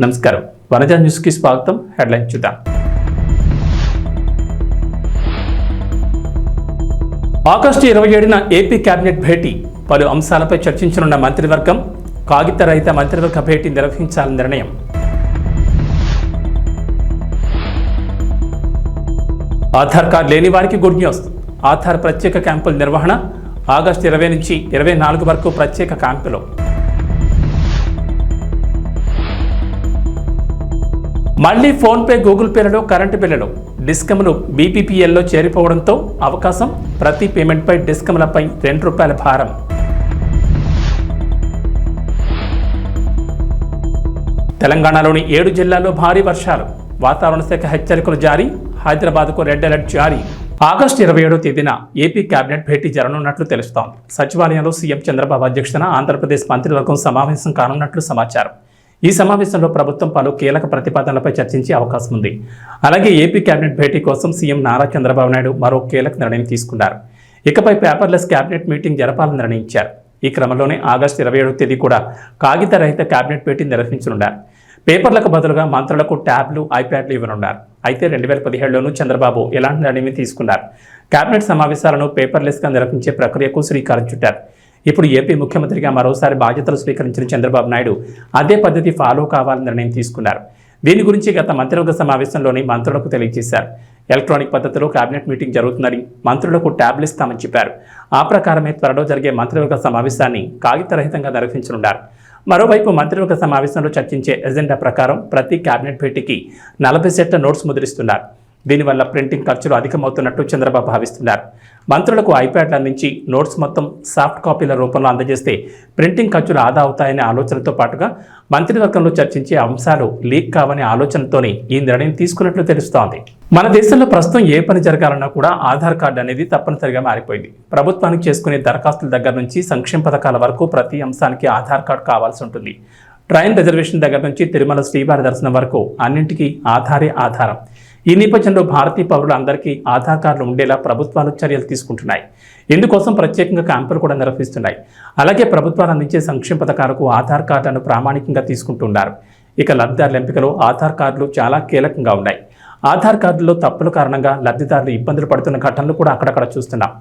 నమస్కారం వనజ న్యూస్ కి స్వాగతం. హెడ్లైన్ చూద్దాం. ఆగస్టు 27న ఏపీ కేబినెట్ భేటీ. పలు అంశాలపై చర్చించనున్న మంత్రివర్గం. కాగిత రహిత మంత్రివర్గ భేటీ నిర్వహించాలని నిర్ణయం. ఆధార్ కార్డు లేని వారికి గుడ్ న్యూస్. ఆధార్ ప్రత్యేక క్యాంపుల నిర్వహణ. ఆగస్టు 20 నుంచి 24 వరకు ప్రత్యేక క్యాంపులు. మళ్లీ ఫోన్పే, గూగుల్ పేలలో కరెంటు బిల్లులు. డిస్కమ్లు బీపీపీఎల్లో చేరిపోవడంతో అవకాశం. ప్రతి పేమెంట్పై డిస్కమ్లపై ₹2 భారం. తెలంగాణలోని 7 జిల్లాల్లో భారీ వర్షాలు. వాతావరణ శాఖ హెచ్చరికలు జారీ. హైదరాబాద్కు రెడ్ అలర్ట్ జారీ. ఆగస్టు 27వ తేదీన ఏపీ కేబినెట్ భేటీ జరగనున్నట్లు తెలుస్తోంది. సచివాలయంలో సీఎం చంద్రబాబు అధ్యక్షతన ఆంధ్రప్రదేశ్ మంత్రివర్గం సమావేశం కానున్నట్లు సమాచారం. ఈ సమావేశంలో ప్రభుత్వం పలు కీలక ప్రతిపాదనలపై చర్చించే అవకాశం ఉంది. అలాగే ఏపీ కేబినెట్ భేటీ కోసం సీఎం నారా చంద్రబాబు నాయుడు మరో కీలక నిర్ణయం తీసుకున్నారు. ఇకపై పేపర్లెస్ కేబినెట్ మీటింగ్ జరపాలని నిర్ణయించారు. ఈ క్రమంలోనే ఆగస్టు 27వ తేదీ కూడా కాగిత రహిత కేబినెట్ భేటీ నిర్వహించనున్నారు. పేపర్లకు బదులుగా మంత్రులకు ట్యాబ్లు, ఐప్యాడ్లు ఇవ్వనున్నారు. అయితే 2017లోనూ చంద్రబాబు ఎలాంటి నిర్ణయం తీసుకున్నారు. కేబినెట్ సమావేశాలను పేపర్లెస్గా నిర్వహించే ప్రక్రియకు శ్రీకారం చుట్టారు. ఇప్పుడు ఏపీ ముఖ్యమంత్రిగా మరోసారి బాధ్యతలు స్వీకరించిన చంద్రబాబు నాయుడు అదే పద్ధతి ఫాలో కావాలని నిర్ణయం తీసుకున్నారు. దీని గురించి గత మంత్రివర్గ సమావేశంలోని మంత్రులకు తెలియజేశారు. ఎలక్ట్రానిక్ పద్ధతిలో కేబినెట్ మీటింగ్ జరుగుతుందని, మంత్రులకు ట్యాబ్లు ఇస్తామని చెప్పారు. ఆ ప్రకారమే త్వరలో జరిగే మంత్రివర్గ సమావేశాన్ని కాగితరహితంగా నిర్వహించనున్నారు. మరోవైపు మంత్రివర్గ సమావేశంలో చర్చించే ఎజెండా ప్రకారం ప్రతి కేబినెట్ భేటీకి 40 సెట్ల నోట్స్ ముద్రిస్తున్నారు. దీనివల్ల ప్రింటింగ్ ఖర్చులు అధికమవుతున్నట్టు చంద్రబాబు భావిస్తున్నారు. మంత్రులకు ఐప్యాడ్లు అందించి నోట్స్ మొత్తం సాఫ్ట్ కాపీల రూపంలో అందజేస్తే ప్రింటింగ్ ఖర్చులు ఆదా అవుతాయనే ఆలోచనతో పాటుగా మంత్రివర్గంలో చర్చించే అంశాలు లీక్ కావనే ఆలోచనతోనే ఈ నిర్ణయం తీసుకున్నట్లు తెలుస్తోంది. మన దేశంలో ప్రస్తుతం ఏ పని జరగాలన్నా కూడా ఆధార్ కార్డు అనేది తప్పనిసరిగా మారిపోయింది. ప్రభుత్వానికి చేసుకునే దరఖాస్తుల దగ్గర నుంచి సంక్షేమ పథకాల వరకు ప్రతి అంశానికి ఆధార్ కార్డు కావాల్సి ఉంటుంది. ట్రైన్ రిజర్వేషన్ దగ్గర నుంచి తిరుమల శ్రీవారి దర్శనం వరకు అన్నింటికీ ఆధారే ఆధారం. ఈ నేపథ్యంలో భారతీయ పౌరులందరికీ ఆధార్ కార్డులు ఉండేలా ప్రభుత్వాలు చర్యలు తీసుకుంటున్నాయి. ఇందుకోసం ప్రత్యేకంగా క్యాంపులు కూడా నిర్వహిస్తున్నాయి. అలాగే ప్రభుత్వాలు అందించే సంక్షేమ పథకాలకు ఆధార్ కార్డులను ప్రామాణికంగా తీసుకుంటున్నారు. ఇక లబ్ధిదారుల ఎంపికలో ఆధార్ కార్డులు చాలా కీలకంగా ఉన్నాయి. ఆధార్ కార్డుల్లో తప్పుల కారణంగా లబ్ధిదారులు ఇబ్బందులు పడుతున్న ఘటనలు కూడా అక్కడక్కడ చూస్తున్నాం.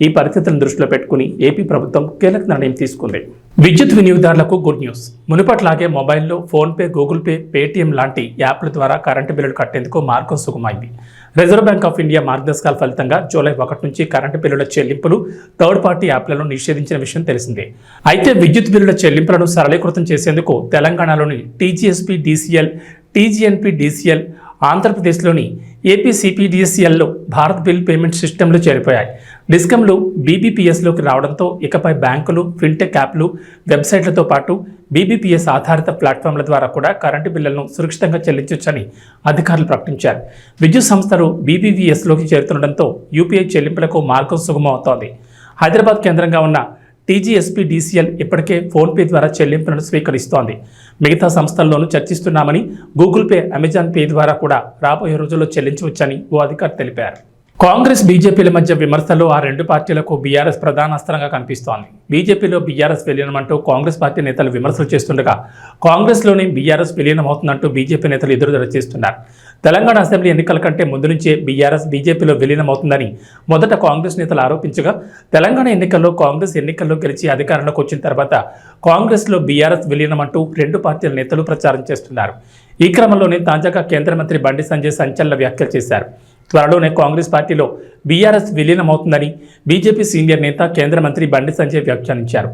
ఈ పరిస్థితులను దృష్టిలో పెట్టుకుని ఏపీ ప్రభుత్వం కీలక నిర్ణయం తీసుకుంది. విద్యుత్ వినియోగదారులకు గుడ్ న్యూస్. మునుపట్లాగే మొబైల్లో ఫోన్పే, గూగుల్ పే, పేటీఎం లాంటి యాప్ల ద్వారా కరెంటు బిల్లులు కట్టేందుకు మార్గం సుగమైంది. రిజర్వ్ బ్యాంక్ ఆఫ్ ఇండియా మార్గదర్శకాల ఫలితంగా జూలై 1 నుంచి కరెంటు బిల్లుల చెల్లింపులు థర్డ్ పార్టీ యాప్లను నిషేధించిన విషయం తెలిసిందే. అయితే విద్యుత్ బిల్లుల చెల్లింపులను సరళీకృతం చేసేందుకు తెలంగాణలోని టీజీఎస్పీ డీసీఎల్, టీజీఎన్పీ డీసీఎల్, ఆంధ్రప్రదేశ్లోని ఏపీసీపీడీసీఎల్లో భారత్ బిల్ పేమెంట్ సిస్టమ్లు చేరిపోయాయి. డిస్కమ్లు బీబీపీఎస్లోకి రావడంతో ఇకపై బ్యాంకులు, ఫిన్టెక్ యాప్లు, వెబ్సైట్లతో పాటు బీబీపీఎస్ ఆధారిత ప్లాట్ఫామ్ల ద్వారా కూడా కరెంటు బిల్లులను సురక్షితంగా చెల్లించవచ్చని అధికారులు ప్రకటించారు. విద్యుత్ సంస్థలు బీబీపీఎస్లోకి చేరుతుండటంతో యూపీఐ చెల్లింపులకు మార్గం సుగమవుతోంది. హైదరాబాద్ కేంద్రంగా ఉన్న టీజీఎస్పీ డీసీఎల్ ఇప్పటికే ఫోన్పే ద్వారా చెల్లింపులను స్వీకరిస్తోంది. మిగతా సంస్థల్లోనూ చర్చిస్తున్నామని, గూగుల్ పే, అమెజాన్ పే ద్వారా కూడా రాబోయే రోజుల్లో చెల్లించవచ్చని ఓ అధికారి తెలిపారు. కాంగ్రెస్, బీజేపీల మధ్య విమర్శలు ఆ రెండు పార్టీలకు బీఆర్ఎస్ ప్రధాన అస్త్రంగా కనిపిస్తోంది. బీజేపీలో బీఆర్ఎస్ విలీనమంటూ కాంగ్రెస్ పార్టీ నేతలు విమర్శలు చేస్తుండగా కాంగ్రెస్లోనే బీఆర్ఎస్ విలీనమవుతుందంటూ బీజేపీ నేతలు ఎదురుదల చేస్తున్నారు. తెలంగాణ అసెంబ్లీ ఎన్నికల కంటే ముందు నుంచే బీఆర్ఎస్ బీజేపీలో విలీనమవుతుందని మొదట కాంగ్రెస్ నేతలు ఆరోపించగా, తెలంగాణ ఎన్నికల్లో కాంగ్రెస్ ఎన్నికల్లో గెలిచి అధికారంలోకి వచ్చిన తర్వాత కాంగ్రెస్లో బీఆర్ఎస్ విలీనమంటూ రెండు పార్టీల నేతలు ప్రచారం చేస్తున్నారు. ఈ క్రమంలోనే తాజాగా కేంద్ర మంత్రి బండి సంజయ్ సంచలన వ్యాఖ్యలు చేశారు. త్వరలోనే కాంగ్రెస్ పార్టీలో బీఆర్ఎస్ విలీనమవుతుందని బీజేపీ సీనియర్ నేత కేంద్ర మంత్రి బండి సంజయ్ వ్యాఖ్యానించారు.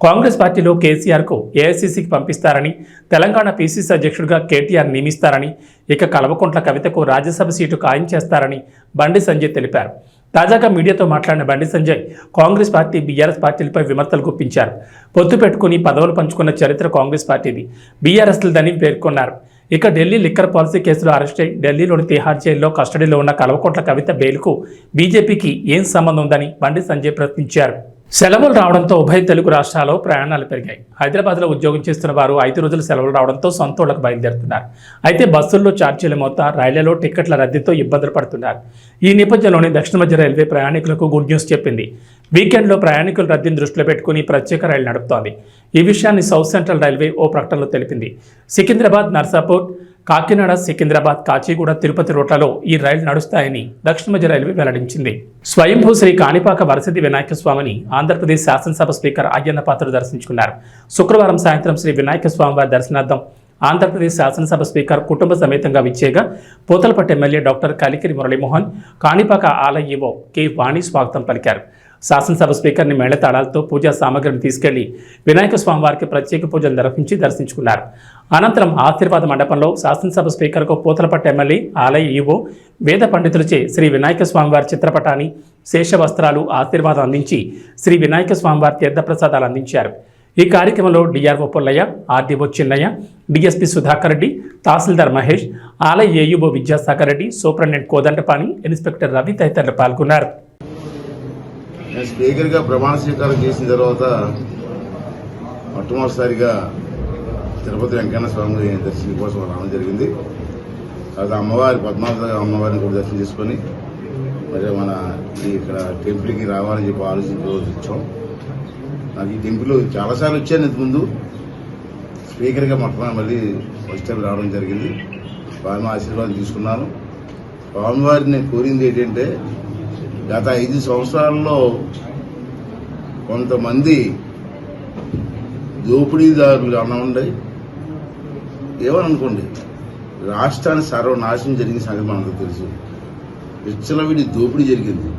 కాంగ్రెస్ పార్టీలో కేసీఆర్కు ఏఐసీసీకి పంపిస్తారని, తెలంగాణ పీసీసీ అధ్యక్షుడిగా కేటీఆర్ నియమిస్తారని, ఇక కల్వకుంట్ల కవితకు రాజ్యసభ సీటు ఖాయం చేస్తారని బండి సంజయ్ తెలిపారు. తాజాగా మీడియాతో మాట్లాడిన బండి సంజయ్ కాంగ్రెస్ పార్టీ, బీఆర్ఎస్ పార్టీలపై విమర్శలు గుప్పించారు. పొత్తు పెట్టుకుని పదవులు పంచుకున్న చరిత్ర కాంగ్రెస్ పార్టీది, బీఆర్ఎస్లదని పేర్కొన్నారు. ఇక ఢిల్లీ లిక్కర్ పాలసీ కేసులో అరెస్ట్ అయి ఢిల్లీలోని తిహార్ జైల్లో కస్టడీలో ఉన్న కల్వకుంట్ల కవిత బెయిల్కు బీజేపీకి ఏం సంబంధం ఉందని బండి సంజయ్ ప్రశ్నించారు. సెలవులు రావడంతో ఉభయ తెలుగు రాష్ట్రాల్లో ప్రయాణాలు పెరిగాయి. హైదరాబాద్లో ఉద్యోగం చేస్తున్న వారు 5 రోజుల సెలవులు రావడంతో సొంత ఊళ్ళకు బయలుదేరుతున్నారు. అయితే బస్సుల్లో ఛార్జీల మొత్తం, రైళ్లలో టికెట్ల రద్దీతో ఇబ్బందులు పడుతున్నారు. ఈ నేపథ్యంలోనే దక్షిణ మధ్య రైల్వే ప్రయాణికులకు గుడ్ న్యూస్ చెప్పింది. వీకెండ్లో ప్రయాణికుల రద్దీని దృష్టిలో పెట్టుకుని ప్రత్యేక రైలు నడుపుతోంది. ఈ విషయాన్ని సౌత్ సెంట్రల్ రైల్వే ఓ ప్రకటనలో తెలిపింది. సికింద్రాబాద్, నర్సాపూర్, కాకినాడ, సికింద్రాబాద్, కాచిగూడ, తిరుపతి రూట్లలో ఈ రైళ్లు నడుస్తాయని దక్షిణ మధ్య రైల్వే వెల్లడించింది. స్వయంభూ శ్రీ కాణిపాక వరసిద్ధి వినాయక స్వామిని ఆంధ్రప్రదేశ్ శాసనసభ స్పీకర్ అయ్యన్న పాత్రుడు దర్శించుకున్నారు. శుక్రవారం సాయంత్రం శ్రీ వినాయక స్వామి వారి దర్శనార్థం ఆంధ్రప్రదేశ్ శాసనసభ స్పీకర్ కుటుంబ సమేతంగా విచ్చేగా పోతలపట్టు ఎమ్మెల్యే డాక్టర్ కలికిరి మురళీమోహన్, కాణిపాక ఆలయ ఈవో కె వాణి స్వాగతం పలికారు. శాసనసభ స్పీకర్ని మేళతాళాలతో పూజా సామగ్రిని తీసుకెళ్లి వినాయక స్వామివారికి ప్రత్యేక పూజలు నిర్వహించి దర్శించుకున్నారు. అనంతరం ఆశీర్వాద మండపంలో శాసనసభ స్పీకర్కు పోతలపట్టు ఎమ్మెల్యే, ఆలయ ఈవో, వేద పండితులచే శ్రీ వినాయక స్వామివారి చిత్రపటాన్ని, శేష వస్త్రాలు, ఆశీర్వాదం అందించి శ్రీ వినాయక స్వామివారి తీర్థప్రసాదాలు అందించారు. ఈ కార్యక్రమంలో DRO Pullaiah, RDO Chinnaiah, DSP Sudhakar Reddy, తహసీల్దార్ మహేష్, ఆలయ AUO Vidyasagar Reddy, superintendent Kodandapani, inspector Ravi తదితరులు పాల్గొన్నారు. నేను స్పీకర్గా ప్రమాణ స్వీకారం చేసిన తర్వాత మొట్టమొదటిసారిగా తిరుపతి వెంకన్న స్వామి దర్శనం కోసం రావడం జరిగింది. అది అమ్మవారి పద్మావతి అమ్మవారిని కూడా దర్శనం చేసుకొని మరి మన ఇక్కడ టెంపుల్కి రావాలని చెప్పి ఆలోచించి రోజు వచ్చాం. నాకు ఈ టెంపుల్ చాలాసార్లు వచ్చాను ఇంతకుముందు. స్పీకర్గా మొట్టమొదటి మళ్ళీ ఫస్ట్ టైం రావడం జరిగింది. స్వామి ఆశీర్వాదం తీసుకున్నాను. స్వామివారిని నేను కోరింది ఏంటంటే, గత 5 సంవత్సరాల్లో కొంతమంది దోపిడీదారులు అనండి ఏమని అనుకోండి, రాష్ట్రాన్ని సర్వనాశనం జరిగిన సంగతి మనకు తెలుసు. విచ్చలవిడి దోపిడీ జరిగింది.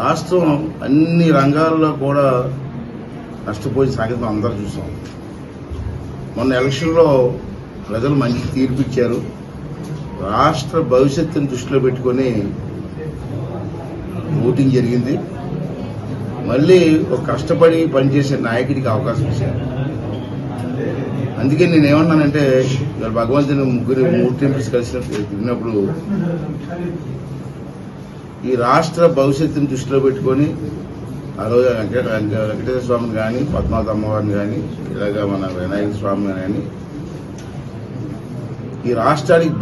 రాష్ట్రం అన్ని రంగాల్లో కూడా నష్టపోయిన సంగతి మనం అందరూ చూసాం. మొన్న ఎలక్షన్లో ప్రజలు మంచి తీర్పు ఇచ్చారు. రాష్ట్ర భవిష్యత్తును దృష్టిలో పెట్టుకొని ఓటింగ్ జరిగింది. మళ్ళీ ఒక కష్టపడి పనిచేసే నాయకుడికి అవకాశం ఇచ్చారు. అందుకే నేను ఏమన్నానంటే, ఇవాళ భగవంతుని 3 టెంపుల్స్ కలిసినప్పుడు ఈ రాష్ట్ర భవిష్యత్తుని దృష్టిలో పెట్టుకొని ఆ రోజు వెంకటేశ్వర స్వామిని కానీ, పద్మావతి అమ్మవారిని కానీ, ఇలాగా మన వినాయక స్వామిని కానీ ఈ రాష్ట్రానికి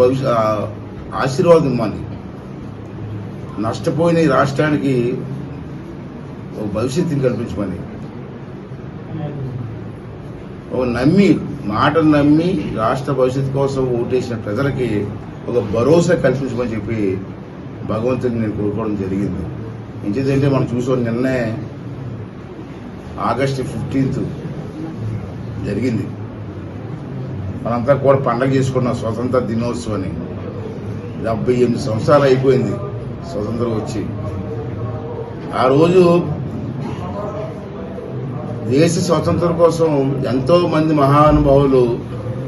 ఆశీర్వాదం ఇవ్వాలి. నష్టపోయిన ఈ రాష్ట్రానికి ఒక భవిష్యత్తుని కల్పించమని, ఒక మాటను నమ్మి రాష్ట్ర భవిష్యత్తు కోసం ఓటేసిన ప్రజలకి ఒక భరోసా కల్పించమని చెప్పి భగవంతుని నేను కోరుకోవడం జరిగింది. ఇంకేంటంటే మనం చూసాం, నిన్నే ఆగస్టు 15th జరిగింది. మనంతా కూడా పండగ చేసుకున్నాం స్వతంత్ర దినోత్సవాన్ని. 78 సంవత్సరాలు అయిపోయింది స్వతంత్రం వచ్చి. ఆ రోజు దేశ స్వతంత్రం కోసం ఎంతో మంది మహానుభావులు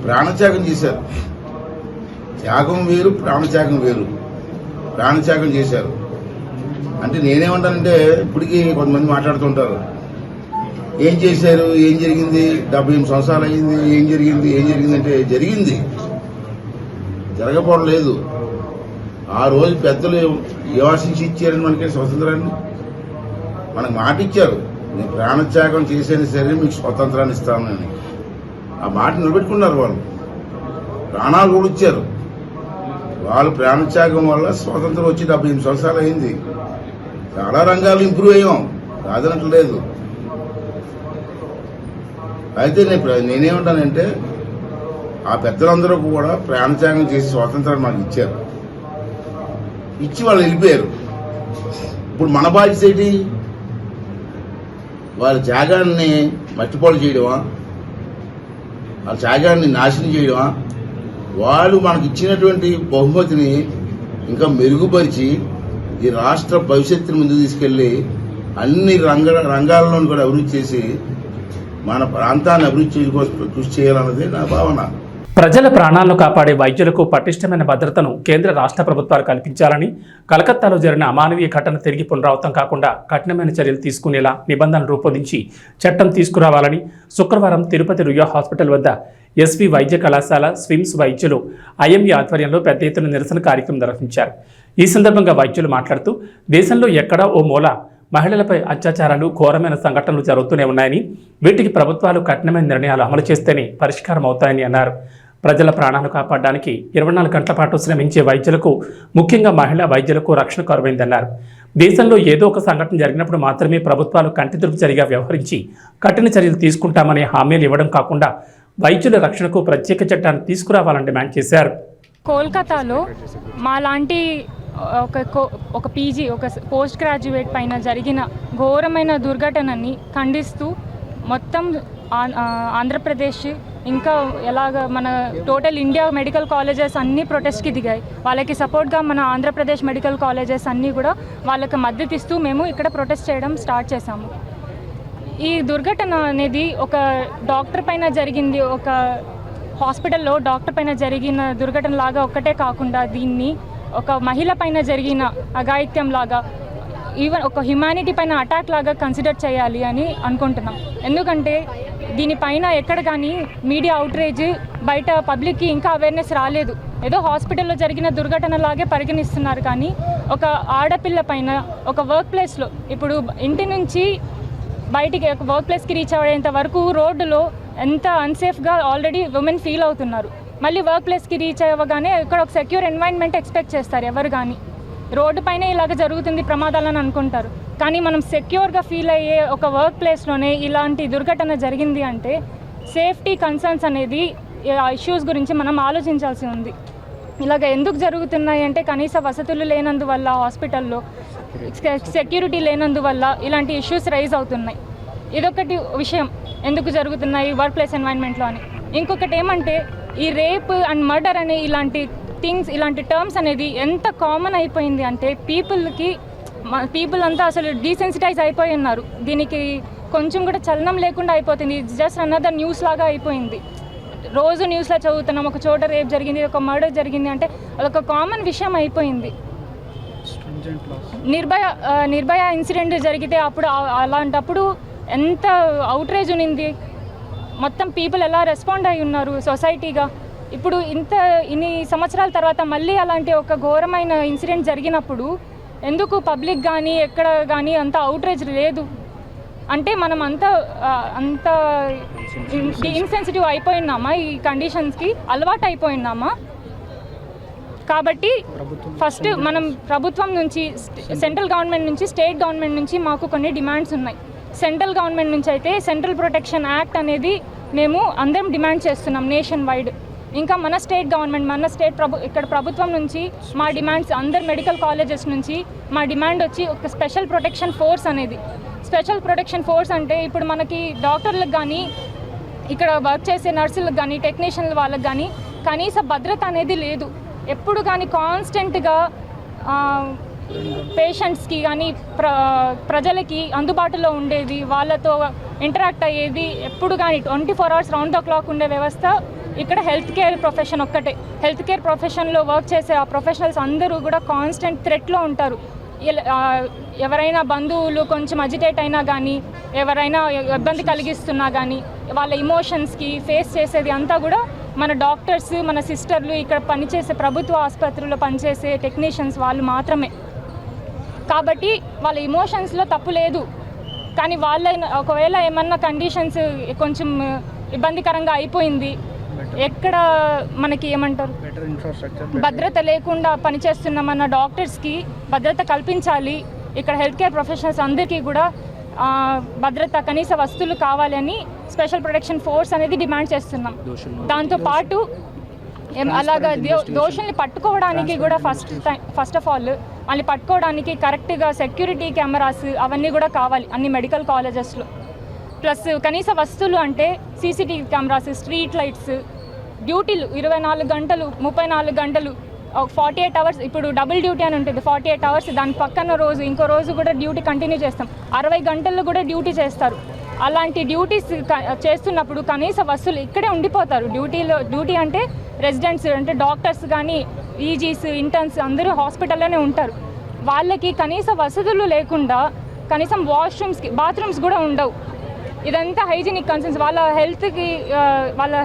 ప్రాణత్యాగం చేశారు. త్యాగం వేరు, ప్రాణత్యాగం వేరు. ప్రాణత్యాగం చేశారు. అంటే నేనేమంటానంటే, ఇప్పటికీ కొంతమంది మాట్లాడుతుంటారు, ఏం చేశారు, ఏం జరిగింది, 78 సంవత్సరాలు అయింది, ఏం జరిగింది అంటే, జరిగింది, జరగకపోవడం లేదు. ఆ రోజు పెద్దలు యోచించి ఇచ్చారని మనకి స్వతంత్రాన్ని, మనకు మాట ఇచ్చారు, నేను ప్రాణత్యాగం చేసేది సరే మీకు స్వతంత్రాన్ని ఇస్తానని. ఆ మాట నిలబెట్టుకున్నారు. వాళ్ళు ప్రాణాలు కూడా ఇచ్చారు. వాళ్ళు ప్రాణత్యాగం వల్ల స్వతంత్రం వచ్చి 78 సంవత్సరాలు అయింది. చాలా రంగాలు ఇంప్రూవ్ అయ్యాం, కాదనట్లేదు. అయితే నేనేమంటానంటే, ఆ పెద్దలందరూ కూడా ప్రాణత్యాగం చేసి స్వాతంత్రాన్ని మనకు ఇచ్చారు. ఇచ్చి వాళ్ళు వెళ్ళిపోయారు. ఇప్పుడు మన బాధ్యత ఏంటి? వాళ్ళ త్యాగాన్ని మట్టిపాలు చేయడమా, వాళ్ళ త్యాగాన్ని నాశనం చేయడమా? వాళ్ళు మనకు ఇచ్చినటువంటి బహుమతిని ఇంకా మెరుగుపరిచి ఈ రాష్ట్ర భవిష్యత్తుని ముందుకు తీసుకెళ్లి అన్ని రంగాల్లో కూడా అభివృద్ధి చేసి మన ప్రాంతాన్ని అభివృద్ధి చేయడం కృషి చేయాలన్నది నా భావన. ప్రజల ప్రాణాలను కాపాడే వైద్యులకు పటిష్టమైన భద్రతను కేంద్ర రాష్ట్ర ప్రభుత్వాలు కల్పించాలని, కలకత్తాలో జరిగిన అమానవీయ ఘటన తిరిగి పునరావృతం కాకుండా కఠినమైన చర్యలు తీసుకునేలా నిబంధనలు రూపొందించి చట్టం తీసుకురావాలని శుక్రవారం తిరుపతి రుయా హాస్పిటల్ వద్ద ఎస్వి వైద్య కళాశాల స్విమ్స్ వైద్యులు ఐఎంఈ ఆధ్వర్యంలో పెద్ద ఎత్తున నిరసన కార్యక్రమం నిర్వహించారు. ఈ సందర్భంగా వైద్యులు మాట్లాడుతూ, దేశంలో ఎక్కడా ఓ మూల మహిళలపై అత్యాచారాలు, ఘోరమైన సంఘటనలు జరుగుతూనే ఉన్నాయని, వీటికి ప్రభుత్వాలు కఠినమైన నిర్ణయాలు అమలు చేస్తేనే పరిష్కారం అవుతాయని అన్నారు. ప్రజల ప్రాణాలు కాపాడడానికి 24 గంటల పాటు శ్రమించే వైద్యులకు, ముఖ్యంగా మహిళా వైద్యులకు రక్షణ కరువైందన్నారు. దేశంలో ఏదో ఒక సంఘటన జరిగినప్పుడు మాత్రమే ప్రభుత్వాలు కంటితుడుపుచరిగా వ్యవహరించి కఠిన చర్యలు తీసుకుంటామనే హామీలు ఇవ్వడం కాకుండా వైద్యుల రక్షణకు ప్రత్యేక చట్టాన్ని తీసుకురావాలని డిమాండ్ చేశారు. కోల్కతాలో మాలాంటి ఒక పీజీ, ఒక పోస్ట్ గ్రాడ్యుయేట్ పైన జరిగిన ఘోరమైన దుర్ఘటనని ఖండిస్తూ మొత్తం ఆంధ్రప్రదేశ్, ఇంకా ఎలాగ మన టోటల్ ఇండియా మెడికల్ కాలేజెస్ అన్నీ ప్రొటెస్ట్కి దిగాయి. వాళ్ళకి సపోర్ట్గా మన ఆంధ్రప్రదేశ్ మెడికల్ కాలేజెస్ అన్నీ కూడా వాళ్ళకి మద్దతు ఇస్తూ మేము ఇక్కడ ప్రొటెస్ట్ చేయడం స్టార్ట్ చేశాము. ఈ దుర్ఘటన అనేది ఒక డాక్టర్ పైన జరిగింది, ఒక హాస్పిటల్లో డాక్టర్ పైన జరిగిన దుర్ఘటన లాగా ఒక్కటే కాకుండా దీన్ని ఒక మహిళ పైన జరిగిన అఘాయిత్యం లాగా, ఈవెన్ ఒక హ్యుమానిటీ పైన అటాక్ లాగా కన్సిడర్ చేయాలి అని అనుకుంటున్నాం. ఎందుకంటే దీనిపైన ఎక్కడ కానీ మీడియా అవుట్రేజ్ బయట పబ్లిక్కి ఇంకా అవేర్నెస్ రాలేదు. ఏదో హాస్పిటల్లో జరిగిన దుర్ఘటన లాగే పరిగణిస్తున్నారు. కానీ ఒక ఆడపిల్ల పైన ఒక వర్క్ ప్లేస్లో, ఇప్పుడు ఇంటి నుంచి బయటికి ఒక వర్క్ ప్లేస్కి రీచ్ అయ్యేంత వరకు రోడ్డులో ఎంత అన్సేఫ్గా ఆల్రెడీ ఉమెన్ ఫీల్ అవుతున్నారు. మళ్ళీ వర్క్ ప్లేస్కి రీచ్ అవ్వగానే ఇక్కడ ఒక సెక్యూర్ ఎన్వైరన్మెంట్ ఎక్స్పెక్ట్ చేస్తారు ఎవరు కానీ. రోడ్డు పైన ఇలాగ జరుగుతుంది ప్రమాదాలని అనుకుంటారు. కానీ మనం సెక్యూర్గా ఫీల్ అయ్యే ఒక వర్క్ ప్లేస్లోనే ఇలాంటి దుర్ఘటన జరిగింది అంటే సేఫ్టీ కన్సర్న్స్ అనేది ఇష్యూస్ గురించి మనం ఆలోచించాల్సి ఉంది. ఇలాగ ఎందుకు జరుగుతున్నాయి అంటే కనీస వసతులు లేనందువల్ల, హాస్పిటల్లో సెక్యూరిటీ లేనందువల్ల ఇలాంటి ఇష్యూస్ రైజ్ అవుతున్నాయి. ఇదొకటి విషయం ఎందుకు జరుగుతున్నాయి వర్క్ ప్లేస్ ఎన్వైరన్మెంట్లో అని. ఇంకొకటి ఏమంటే ఈ రేప్ అండ్ మర్డర్ అనే ఇలాంటి థింగ్స్, ఇలాంటి టర్మ్స్ అనేది ఎంత కామన్ అయిపోయింది అంటే పీపుల్ అంతా అసలు డీసెన్సిటైజ్ అయిపోయి ఉన్నారు. దీనికి కొంచెం కూడా చలనం లేకుండా అయిపోతుంది. ఇట్స్ జస్ట్ అనదర్ న్యూస్ లాగా అయిపోయింది. రోజు న్యూస్లో చదువుతున్నాం, ఒక చోట రేప్ జరిగింది, ఒక మర్డర్ జరిగింది అంటే అదొక కామన్ విషయం అయిపోయింది. నిర్భయ ఇన్సిడెంట్ జరిగితే అప్పుడు అలాంటప్పుడు ఎంత అవుట్రేజ్ ఉన్నింది, మొత్తం పీపుల్ ఎలా రెస్పాండ్ అయి ఉన్నారు సొసైటీగా. ఇప్పుడు ఇన్ని సంవత్సరాల తర్వాత మళ్ళీ అలాంటి ఒక ఘోరమైన ఇన్సిడెంట్ జరిగినప్పుడు ఎందుకు పబ్లిక్ కానీ ఎక్కడ కానీ అంత అవుట్రేజ్ లేదు అంటే మనం అంత ఇన్సెన్సిటివ్ అయిపోయినామా, ఈ కండిషన్స్కి అలవాటు అయిపోయినామా. కాబట్టి ఫస్ట్ మనం ప్రభుత్వం నుంచి, సెంట్రల్ గవర్నమెంట్ నుంచి, స్టేట్ గవర్నమెంట్ నుంచి మాకు కొన్ని డిమాండ్స్ ఉన్నాయి. సెంట్రల్ గవర్నమెంట్ నుంచి అయితే సెంట్రల్ ప్రొటెక్షన్ యాక్ట్ అనేది మేము అందరం డిమాండ్ చేస్తున్నాం నేషన్ వైడ్. ఇంకా మన స్టేట్ గవర్నమెంట్, మన స్టేట్ ఇక్కడ ప్రభుత్వం నుంచి మా డిమాండ్స్, అందరు మెడికల్ కాలేజెస్ నుంచి మా డిమాండ్ వచ్చి ఒక స్పెషల్ ప్రొటెక్షన్ ఫోర్స్ అనేది. స్పెషల్ ప్రొటెక్షన్ ఫోర్స్ అంటే ఇప్పుడు మనకి డాక్టర్లకు కానీ, ఇక్కడ వర్క్ చేసే నర్సులకు కానీ, టెక్నీషియన్ల వాళ్ళకి కానీ కనీస భద్రత అనేది లేదు. ఎప్పుడు కానీ కాన్స్టెంట్గా పేషెంట్స్కి కానీ ప్రజలకి అందుబాటులో ఉండేది, వాళ్ళతో ఇంటరాక్ట్ అయ్యేది ఎప్పుడు కానీ 24 hours రౌండ్ ద క్లాక్ ఉండే వ్యవస్థ ఇక్కడ హెల్త్ కేర్ ప్రొఫెషన్ ఒక్కటే. హెల్త్ కేర్ ప్రొఫెషన్లో వర్క్ చేసే ఆ ప్రొఫెషనల్స్ అందరూ కూడా కాన్స్టెంట్ థ్రెట్లో ఉంటారు. ఎవరైనా బంధువులు కొంచెం అజిటేట్ అయినా కానీ, ఎవరైనా ఇబ్బంది కలిగిస్తున్నా కానీ వాళ్ళ ఇమోషన్స్కి ఫేస్ చేసేది అంతా కూడా మన డాక్టర్స్, మన సిస్టర్లు, ఇక్కడ పనిచేసే ప్రభుత్వ ఆసుపత్రుల్లో పనిచేసే టెక్నీషియన్స్ వాళ్ళు మాత్రమే. కాబట్టి వాళ్ళ ఇమోషన్స్లో తప్పు లేదు. కానీ వాళ్ళ ఒకవేళ ఏమన్నా కండిషన్స్ కొంచెం ఇబ్బందికరంగా అయిపోయింది, ఎక్కడ మనకి ఏమంటారు భద్రత లేకుండా పనిచేస్తున్నామన్న డాక్టర్స్కి భద్రత కల్పించాలి. ఇక్కడ హెల్త్ కేర్ ప్రొఫెషనల్స్ అందరికీ కూడా భద్రత, కనీస వస్తువులు కావాలి అని స్పెషల్ ప్రొటెక్షన్ ఫోర్స్ అనేది డిమాండ్ చేస్తున్నాం. దాంతోపాటు అలాగా దోషుల్ని పట్టుకోవడానికి కూడా ఫస్ట్ ఆఫ్ ఆల్ వాళ్ళని పట్టుకోవడానికి కరెక్ట్గా సెక్యూరిటీ కెమెరాస్ అవన్నీ కూడా కావాలి అన్ని మెడికల్ కాలేజెస్లో. ప్లస్ కనీస వస్తువులు అంటే సీసీటీవీ కెమెరాస్, స్ట్రీట్ లైట్స్, డ్యూటీలు 24 గంటలు, 34 గంటలు, 48 hours. ఇప్పుడు డబుల్ డ్యూటీ అని ఉంటుంది, 48 hours. దాని పక్కన రోజు, ఇంకో రోజు కూడా డ్యూటీ కంటిన్యూ చేస్తాం. 60 గంటల్లో కూడా డ్యూటీ చేస్తారు. అలాంటి డ్యూటీస్ చేస్తున్నప్పుడు కనీస వస్తువులు ఇక్కడే ఉండిపోతారు. డ్యూటీ అంటే రెసిడెంట్స్ అంటే డాక్టర్స్ కానీ, ఈజీస్, ఇంటర్న్స్ అందరూ హాస్పిటల్లోనే ఉంటారు. వాళ్ళకి కనీస వసతులు లేకుండా కనీసం వాష్రూమ్స్కి, బాత్రూమ్స్ కూడా ఉండవు. ఇదంతా హైజీనిక్ కన్సర్న్స్, వాళ్ళ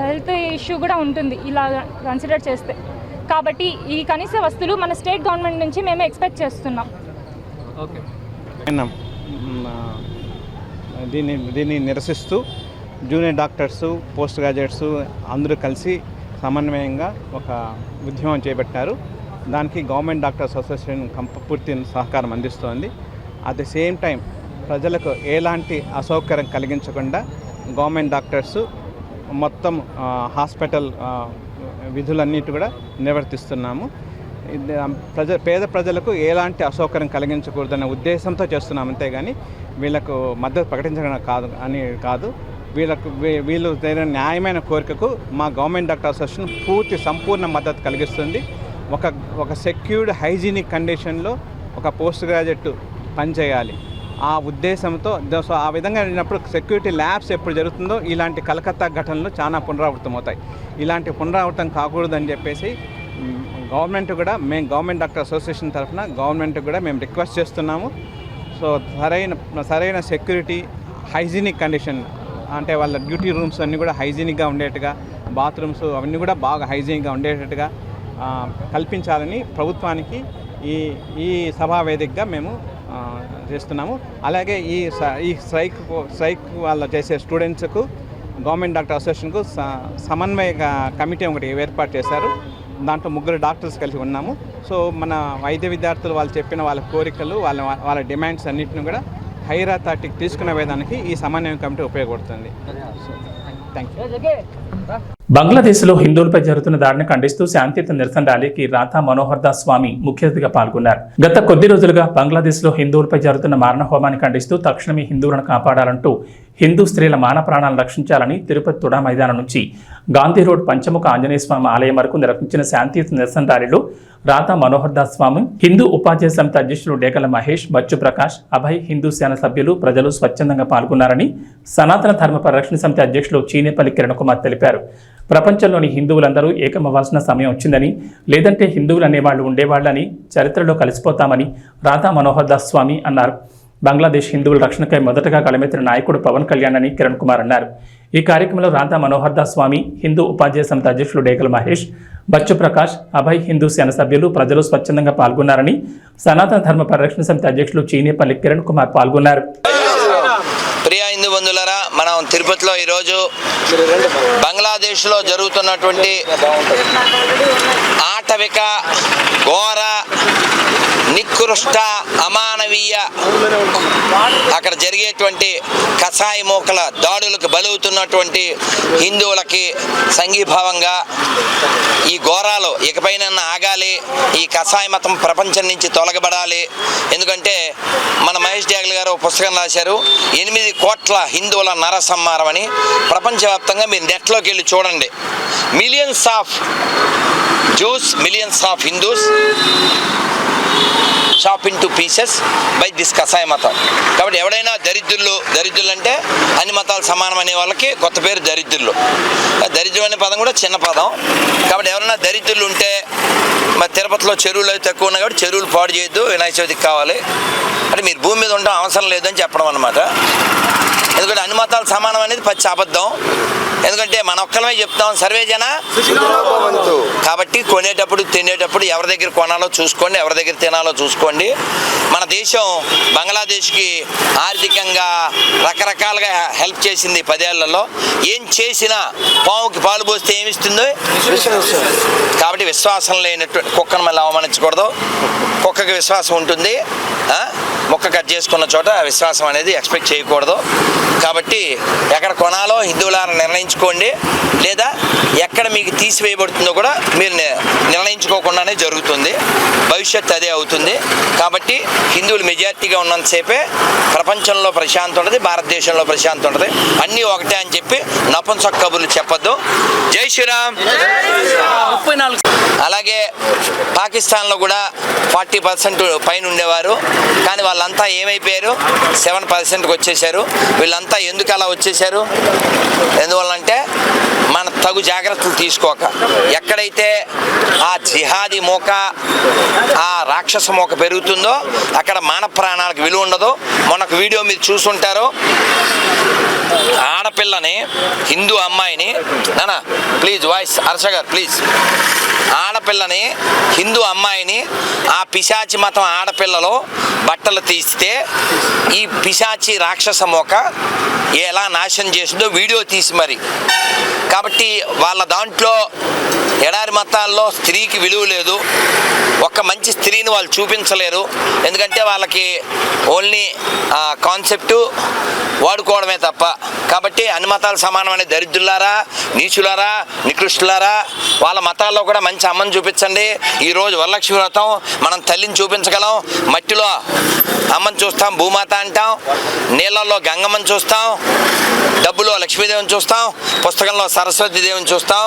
హెల్త్ ఇష్యూ కూడా ఉంటుంది ఇలా కన్సిడర్ చేస్తే. కాబట్టి ఈ కనీస వస్తువులు మన స్టేట్ గవర్నమెంట్ నుంచి మేము ఎక్స్పెక్ట్ చేస్తున్నాం. ఓకే. దీన్ని నిరసిస్తూ జూనియర్ డాక్టర్సు, పోస్ట్ గ్రాడ్యుయేట్సు అందరూ కలిసి సమన్వయంగా ఒక ఉద్యమం చేపట్టారు. దానికి గవర్నమెంట్ డాక్టర్స్ అసోసియేషన్ పూర్తి సహకారం అందిస్తోంది. అట్ ది సేమ్ టైం ప్రజలకు ఎలాంటి అసౌకర్యం కలిగించకుండా గవర్నమెంట్ డాక్టర్సు మొత్తం హాస్పిటల్ విధులన్నిటి కూడా నిర్వర్తిస్తున్నాము. పేద ప్రజలకు ఎలాంటి అసౌకర్యం కలిగించకూడదన్న ఉద్దేశంతో చేస్తున్నాం, అంతేగాని వీళ్ళకు మద్దతు ప్రకటించడం కాదు. వీళ్ళు న్యాయమైన కోరికకు మా గవర్నమెంట్ డాక్టర్ అసోసియేషన్ పూర్తి సంపూర్ణ మద్దతు కలిగిస్తుంది. ఒక సెక్యూర్డ్ హైజీనిక్ కండిషన్లో ఒక పోస్ట్ గ్రాడ్యుయేట్ పనిచేయాలి ఆ ఉద్దేశంతో. సో ఆ విధంగా అయినప్పుడు సెక్యూరిటీ ల్యాబ్స్ ఎప్పుడు జరుగుతుందో ఇలాంటి కలకత్తా ఘటనలు చాలా పునరావృతం అవుతాయి. ఇలాంటి పునరావృతం కాకూడదని చెప్పేసి గవర్నమెంట్ డాక్టర్ అసోసియేషన్ తరఫున గవర్నమెంట్ కూడా మేము రిక్వెస్ట్ చేస్తున్నాము. సో సరైన సెక్యూరిటీ, హైజీనిక్ కండిషన్, అంటే వాళ్ళ డ్యూటీ రూమ్స్ అన్నీ కూడా హైజీనిక్గా ఉండేట్టుగా, బాత్రూమ్స్ అవన్నీ కూడా బాగా హైజీనిక్గా ఉండేటట్టుగా కల్పించాలని ప్రభుత్వానికి ఈ సభా వేదికగా మేము చేస్తున్నాము. అలాగే ఈ స్ట్రైక్ వాళ్ళ చేసే స్టూడెంట్స్కు గవర్నమెంట్ డాక్టర్ అసోసియేషన్కు సమన్వయ కమిటీ ఒకటి ఏర్పాటు చేశారు. దాంట్లో 3 డాక్టర్స్ కలిసి ఉన్నాము. సో మన వైద్య విద్యార్థులు వాళ్ళు చెప్పిన వాళ్ళ కోరికలు, వాళ్ళ డిమాండ్స్ అన్నింటిని కూడా హైయర్ అథారిటీకి తీసుకునే విధానికి ఈ సమన్వయ కమిటీ ఉపయోగపడుతుంది. Thank you. బంగ్లాదేశ్లో హిందువులపై జరుగుతున్న దాడిని ఖండిస్తూ శాంతియుత నిరసన ర్యాలీకి రాధా మనోహర్ దాస్ స్వామి ముఖ్య అతిథిగా పాల్గొన్నారు. గత కొద్ది రోజులుగా బంగ్లాదేశ్లో హిందువులపై జరుగుతున్న మారణ హోమాన్ని ఖండిస్తూ తక్షణమే హిందువులను కాపాడాలంటూ హిందూ స్త్రీల మాన ప్రాణాలను రక్షించాలని తిరుపతి తుడా మైదానం నుంచి గాంధీ రోడ్ పంచముఖ ఆంజనేయ స్వామి ఆలయం వరకు నిర్వహించిన శాంతియుత నిరసన ర్యాలీలో రాధా మనోహర్ దాస్ స్వామి, హిందూ ఉపాధ్యాయ సమితి అధ్యక్షులు డేగల మహేష్, బచ్చు ప్రకాష్, అభయ్ హిందూ సేన సభ్యులు, ప్రజలు స్వచ్ఛందంగా పాల్గొన్నారని సనాతన ధర్మ పరిరక్షణ సమితి అధ్యక్షులు చీనేపల్లి కిరణ్ కుమార్ తెలిపారు. ప్రపంచంలోని హిందువులందరూ ఏకమవ్వాల్సిన సమయం వచ్చిందని, లేదంటే హిందువులు అనేవాళ్లు ఉండేవాళ్లని, చరిత్రలో కలిసిపోతామని రాధా మనోహర్ దాస్ స్వామి అన్నారు. బంగ్లాదేశ్ హిందువుల రక్షణకై మొదటగా గళమెత్తిన నాయకుడు పవన్ కళ్యాణ్ అని కిరణ్ కుమార్ అన్నారు. ఈ కార్యక్రమంలో రాధా మనోహర్ దాస్ స్వామి, హిందూ ఉపాధ్యాయ సమితి అధ్యక్షులు డేగల మహేష్, బచ్చు ప్రకాష్, అభయ్ హిందూ సేన సభ్యులు, ప్రజలు స్వచ్ఛందంగా పాల్గొన్నారని సనాతన ధర్మ పరిరక్షణ సమితి అధ్యక్షులు చీనేపల్లి కిరణ్ కుమార్ పాల్గొన్నారు. ప్రియా హిందూ బంధువులారా, మనం తిరుపతిలో ఈరోజు బంగ్లాదేశ్లో జరుగుతున్నటువంటి ఆటవిక, ఘోర, నికృష్ట, అమానవీయ, అక్కడ జరిగేటువంటి కసాయి మూకల దాడులకు బలవుతున్నటువంటి హిందువులకి సంఘీభావంగా ఈ ఘోరాలు ఇకపైన ఆగాలి, ఈ కసాయి మతం ప్రపంచం నుంచి తొలగబడాలి. ఎందుకంటే మన మహేష్ డేగల్ గారు పుస్తకం రాశారు, 8 కోట్ల హిందువుల నరసంహారం అని. ప్రపంచవ్యాప్తంగా మీరు నెట్లోకి వెళ్ళి చూడండి. Millions of Jews, millions of Hindus chop into pieces by this కసాయి మతం. కాబట్టి ఎవడైనా దరిద్రులు అంటే అన్ని మతాలు సమానం అనే వాళ్ళకి కొత్త పేరు దరిద్రులు. దరిద్రం అనే పదం కూడా చిన్న పదం. కాబట్టి ఎవరైనా దరిద్రులు ఉంటే, మరి తిరుపతిలో చెరువులు అయితే తక్కువ ఉన్నాయి కాబట్టి చెరువులు పాడు చేయొద్దు, వినాయక చవితికి కావాలి అంటే మీరు భూమి మీద ఉండడం అవసరం లేదని చెప్పడం అన్నమాట. ఎందుకంటే అన్ని మతాలు సమానం అనేది పచ్చి అబద్ధం. ఎందుకంటే మన ఒక్కలమే చెప్తాం, సర్వే జన. కాబట్టి కొనేటప్పుడు తినేటప్పుడు ఎవరి దగ్గర కొనాలో చూసుకోండి, ఎవరి దగ్గర తినాలో చూసుకోండి. మన దేశం బంగ్లాదేశ్కి ఆర్థికంగా రకరకాలుగా హెల్ప్ చేసింది 10 ఏళ్లలో. ఏం చేసినా పావుకి పాలు పోస్తే ఏమిస్తుందో. కాబట్టి విశ్వాసం లేనటువంటి కుక్కను మళ్ళీ అవమానించకూడదు. కుక్కకి విశ్వాసం ఉంటుంది, మొక్క కట్ చేసుకున్న చోట విశ్వాసం అనేది ఎక్స్పెక్ట్ చేయకూడదు. కాబట్టి ఎక్కడ కొనాలో హిందువులారా నిర్ణయించుకోండి, లేదా ఎక్కడ మీకు తీసివేయబడుతుందో కూడా మీరు నిర్ణయించుకోకుండానే జరుగుతుంది. భవిష్యత్తు అదే అవుతుంది. కాబట్టి హిందువులు మెజారిటీగా ఉన్నంతసేపే ప్రపంచంలో ప్రశాంతి ఉంటుంది, భారతదేశంలో ప్రశాంతి ఉంటుంది. అన్నీ ఒకటే అని చెప్పి నపుంసక కబుర్లు చెప్పొద్దు. జై శ్రీరామ్. అలాగే పాకిస్తాన్లో కూడా 40% పైన ఉండేవారు, కానీ వాళ్ళంతా ఏమైపోయారు, 7%కి వచ్చేసారు. వీళ్ళంతా ఎందుకు అలా వచ్చేసారు? ఎందువల్లంటే మన తగు జాగ్రత్తలు తీసుకోక. ఎక్కడైతే ఆ జిహాదీ మోక, ఆ రాక్షస మోక పెరుగుతుందో అక్కడ మానవ ప్రాణాలకు విలువ ఉండదు. మొన్నొక వీడియో మీరు చూసుంటారు, ఆడపిల్లని, హిందూ అమ్మాయిని, నానా ప్లీజ్ వాయిస్ హర్ష గారు ప్లీజ్, ఆడపిల్లని, హిందూ అమ్మాయిని ఆ పిశాచి మతం ఆడపిల్లలో బట్టలు తీస్తే ఈ పిశాచి రాక్షస మోక ఎలా నాశనం చేసిందో వీడియో తీసి మరి. కాబట్టి వాళ్ళ దాంట్లో ఎడారి మతాల్లో స్త్రీకి విలువ లేదు, ఒక్క మంచి స్త్రీని వాళ్ళు చూపించలేరు. ఎందుకంటే వాళ్ళకి ఓన్లీ కాన్సెప్టు వాడుకోవడమే తప్ప. కాబట్టి అన్ని మతాలు సమానమనే దరిద్రులారా, నీచులారా, నికృష్టులారా, వాళ్ళ మతాల్లో కూడా మంచి అమ్మని చూపించండి. ఈరోజు వరలక్ష్మి వ్రతం, మనం తల్లిని చూపించగలం. మట్టిలో అమ్మని చూస్తాం, భూమాత అంటాం. నీళ్ళల్లో గంగమ్మని చూస్తాం, డబ్బులో లక్ష్మీదేవిని చూస్తాం, పుస్తకంలో సరస్వతి దేవిని చూస్తాం,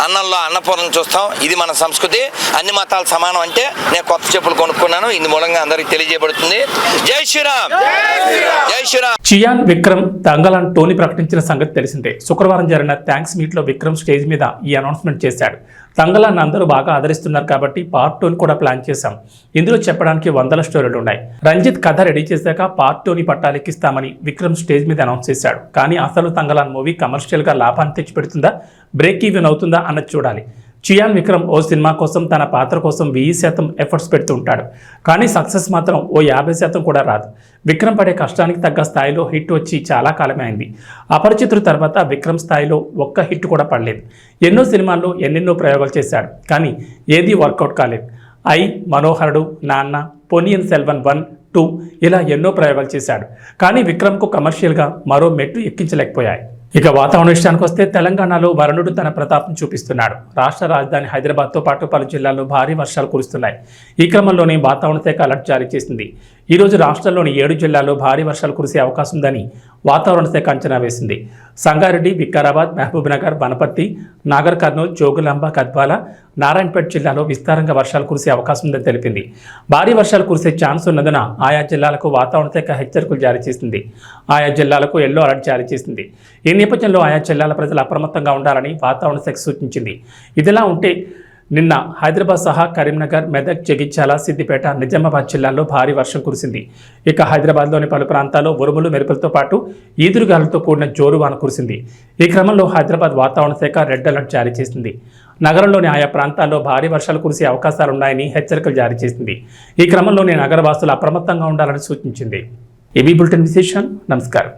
అన్నంలో అన్నపూర్ణను చూస్తాం. ఇది మన సంస్కృతి. అన్ని మతాలు సమానం అంటే నేను కొత్త చెప్పులు కొనుక్కున్నాను. ఇందు మూలంగా అందరికి తెలియజేయబడుతుంది. జై శ్రీరామ్, జై శ్రీరామ్. చియాన్ విక్రమ్ తంగలాన్ టోనీ ప్రకటించిన సంగతి తెలిసిందే. శుక్రవారం జరిగిన థ్యాంక్స్ మీట్ లో విక్రమ్ స్టేజ్ మీద ఈ అనౌన్స్మెంట్ చేశాడు. తంగలాన్ అందరూ బాగా ఆదరిస్తున్నారు కాబట్టి పార్ట్ 2 కూడా ప్లాన్ చేశాం. ఇందులో చెప్పడానికి 100 స్టోరీలు ఉన్నాయి. రంజిత్ కథ రెడీ చేశాక పార్ట్ 2ని పట్టాలెక్కిస్తామని విక్రమ్ స్టేజ్ మీద అనౌన్స్ చేశాడు. కానీ అసలు తంగలాన్ మూవీ కమర్షియల్ గా లాభాన్ని తెచ్చిపెడుతుందా, బ్రేక్ ఈవెన్ అవుతుందా అన్నది చూడాలి. చియాన్ విక్రమ్ ఓ సినిమా కోసం తన పాత్ర కోసం 1000% ఎఫర్ట్స్ పెడుతూ ఉంటాడు. కానీ సక్సెస్ మాత్రం ఓ 50% కూడా రాదు. విక్రమ్ పడే కష్టానికి తగ్గ స్థాయిలో హిట్ వచ్చి చాలా కాలమే అయింది. అపరిచితుల తర్వాత విక్రమ్ స్థాయిలో ఒక్క హిట్ కూడా పడలేదు. ఎన్నో సినిమాల్లో ఎన్నెన్నో ప్రయోగాలు చేశాడు, కానీ ఏదీ వర్కౌట్ కాలేదు. మనోహరుడు, నాన్న, పొన్నియిన్ సెల్వన్ 1, 2 ఇలా ఎన్నో ప్రయోగాలు చేశాడు. కానీ విక్రమ్కు కమర్షియల్గా మరో మెట్టు ఎక్కించలేకపోయాయి. ఇక వాతావరణ విషయానికి వస్తే తెలంగాణలో వరుణుడు తన ప్రతాపం చూపిస్తున్నాడు. రాష్ట్ర రాజధాని హైదరాబాద్తో పాటు పలు జిల్లాల్లో భారీ వర్షాలు కురుస్తున్నాయి. ఈ క్రమంలోనే వాతావరణ శాఖ అలర్ట్ జారీ చేసింది. ఈరోజు రాష్ట్రంలోని 7 జిల్లాల్లో భారీ వర్షాలు కురిసే అవకాశం ఉందని వాతావరణ శాఖ అంచనా వేసింది. సంగారెడ్డి, వికారాబాద్, మహబూబ్నగర్, వనపర్తి, నాగర్ కర్నూలు, జోగులాంబ, గద్వాల, నారాయణపేట జిల్లాలో విస్తారంగా వర్షాలు కురిసే అవకాశం ఉందని తెలిపింది. భారీ వర్షాలు కురిసే ఛాన్స్ ఉన్నందున ఆయా జిల్లాలకు వాతావరణ శాఖ హెచ్చరికలు జారీ చేసింది. ఆయా జిల్లాలకు ఎల్లో అలర్ట్ జారీ చేసింది. ఈ నేపథ్యంలో ఆయా జిల్లాల ప్రజలు అప్రమత్తంగా ఉండాలని వాతావరణ శాఖ సూచించింది. ఇదిలా ఉంటే నిన్న హైదరాబాద్ సహా కరీంనగర్, మెదక్, జగిత్యాల, సిద్దిపేట, నిజామాబాద్ జిల్లాల్లో భారీ వర్షం కురిసింది. ఇక హైదరాబాద్లోని పలు ప్రాంతాల్లో ఉరుములు, మెరుపులతో పాటు ఈదురుగాలులతో కూడిన జోరు వాన కురిసింది. ఈ క్రమంలో హైదరాబాద్ వాతావరణ శాఖ రెడ్ అలర్ట్ జారీ చేసింది. నగరంలోని ఆయా ప్రాంతాల్లో భారీ వర్షాలు కురిసే అవకాశాలున్నాయని హెచ్చరికలు జారీ చేసింది. ఈ క్రమంలోనే నగరవాసులు అప్రమత్తంగా ఉండాలని సూచించింది. ఏబీ బులెటిన్ విశేషాలు. నమస్కారం.